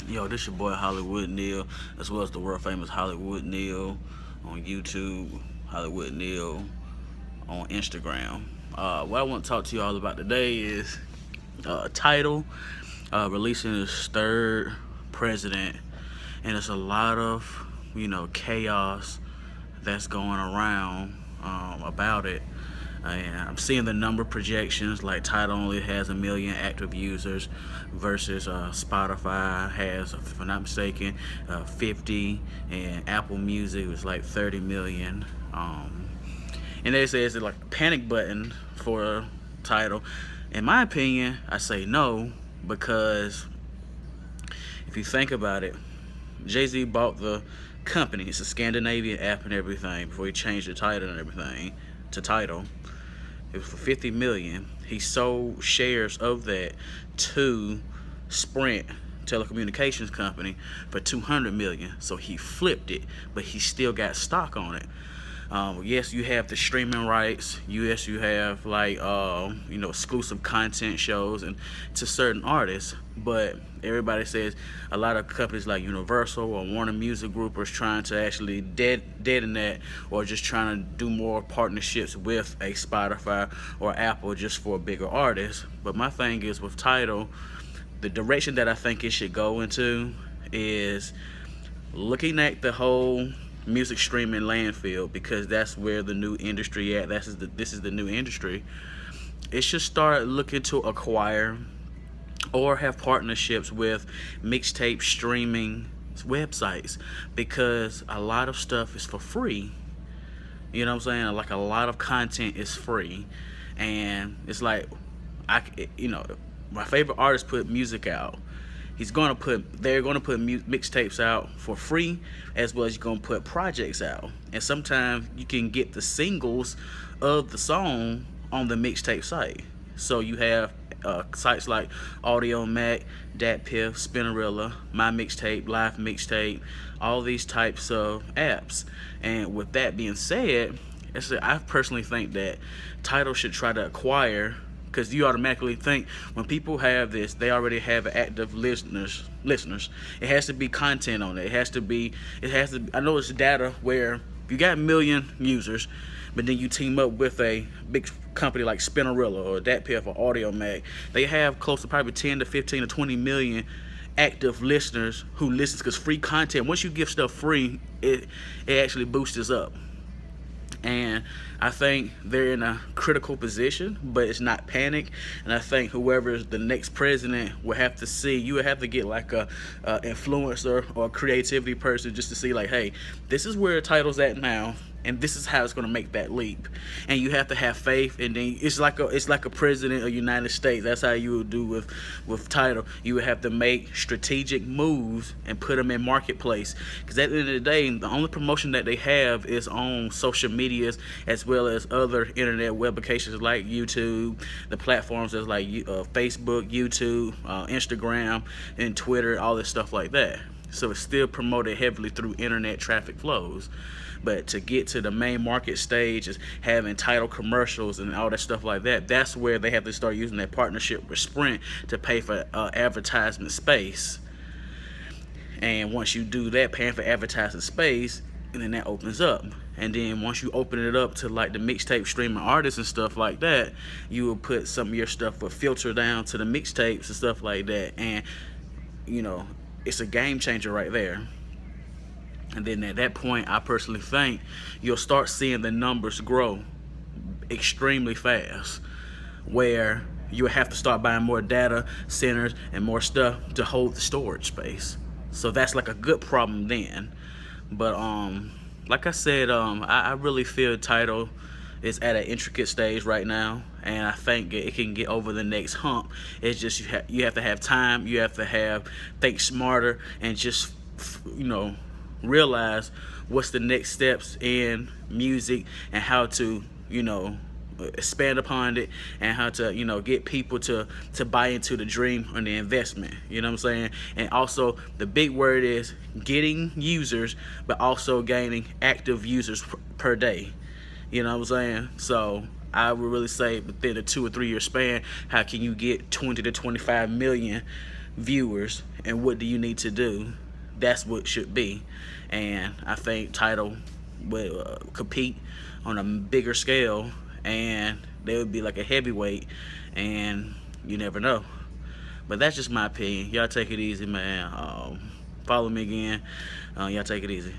Yo, this your boy Hollywood Neil, as well as the world famous Hollywood Neil on YouTube, Hollywood Neil on Instagram. What I want to talk to you all about today is Tidal releasing its third president, and there's a lot of chaos that's going around about it. And I'm seeing the number projections like Tidal only has 1 million active users versus Spotify has, if I'm not mistaken, 50, and Apple Music was like 30 million. And they say it's like a panic button for Tidal. In my opinion, I say no, because if you think about it, Jay-Z bought the company. It's a Scandinavian app and everything before he changed the title and everything to Tidal. It was for 50 million. He sold shares of that to Sprint telecommunications company for 200 million. So he flipped it, but he still got stock on it. Yes, you have the streaming rights. Yes, you have like exclusive content shows and to certain artists. But everybody says a lot of companies like Universal or Warner Music Group are trying to actually deaden that, or just trying to do more partnerships with a Spotify or Apple just for a bigger artist. But my thing is with Tidal, the direction that I think it should go into is looking at the whole music streaming landfill, because that's where the new industry at. This is the new industry. It should start looking to acquire or have partnerships with mixtape streaming websites, because a lot of stuff is for free. You know what I'm saying? Like a lot of content is free, and it's like my favorite artist put music out. They're gonna put mixtapes out for free, as well as you're gonna put projects out. And sometimes you can get the singles of the song on the mixtape site. So you have sites like Audio Mac, DatPiff, Spinnerilla, My Mixtape, Live Mixtape, all these types of apps. And with that being said, I personally think that Tidal should try to acquire, because you automatically think when people have this, they already have active listeners. It has to be content on it. It has to be. I know it's data where you got 1 million users, but then you team up with a big company like Spinnerilla or DatPiff or Audio Mac. They have close to probably 10 to 15 to 20 million active listeners who listens, because free content, once you give stuff free, it actually boosts us up. And I think they're in a critical position, but it's not panic. And I think whoever is the next president will have to see. You would have to get like a influencer or a creativity person just to see like, hey, this is where Tidal's at now, and this is how it's going to make that leap. And you have to have faith. And then it's like a president of the United States. That's how you would do with Tidal. You would have to make strategic moves and put them in marketplace, because at the end of the day, the only promotion that they have is on social medias, as well as other internet web applications like YouTube, the platforms that's like Facebook, YouTube, Instagram, and Twitter, all this stuff like that. So it's still promoted heavily through internet traffic flows. But to get to the main market stage is having Tidal commercials and all that stuff like that. That's where they have to start using that partnership with Sprint to pay for advertisement space. And once you do that, paying for advertising space, and then that opens up. And then once you open it up to like the mixtape streaming artists and stuff like that, you will put some of your stuff with filter down to the mixtapes and stuff like that. And it's a game changer right there. And then at that point, I personally think you'll start seeing the numbers grow extremely fast, where you have to start buying more data centers and more stuff to hold the storage space. So that's like a good problem then. But like I said, I really feel Tidal is at an intricate stage right now, and I think it can get over the next hump. It's just you have to have time. You have to think smarter, and just realize what's the next steps in music, and how to expand upon it, and how to get people to buy into the dream and the investment. You know what I'm saying? And also the big word is getting users, but also gaining active users per day. You know what I'm saying? So I would really say within a 2 or 3 year span, how can you get 20 to 25 million viewers and what do you need to do, that's what should be. And I think Tidal would compete on a bigger scale, and they would be like a heavyweight, and you never know. But that's just my opinion. Y'all take it easy, man. Follow me again. Y'all take it easy.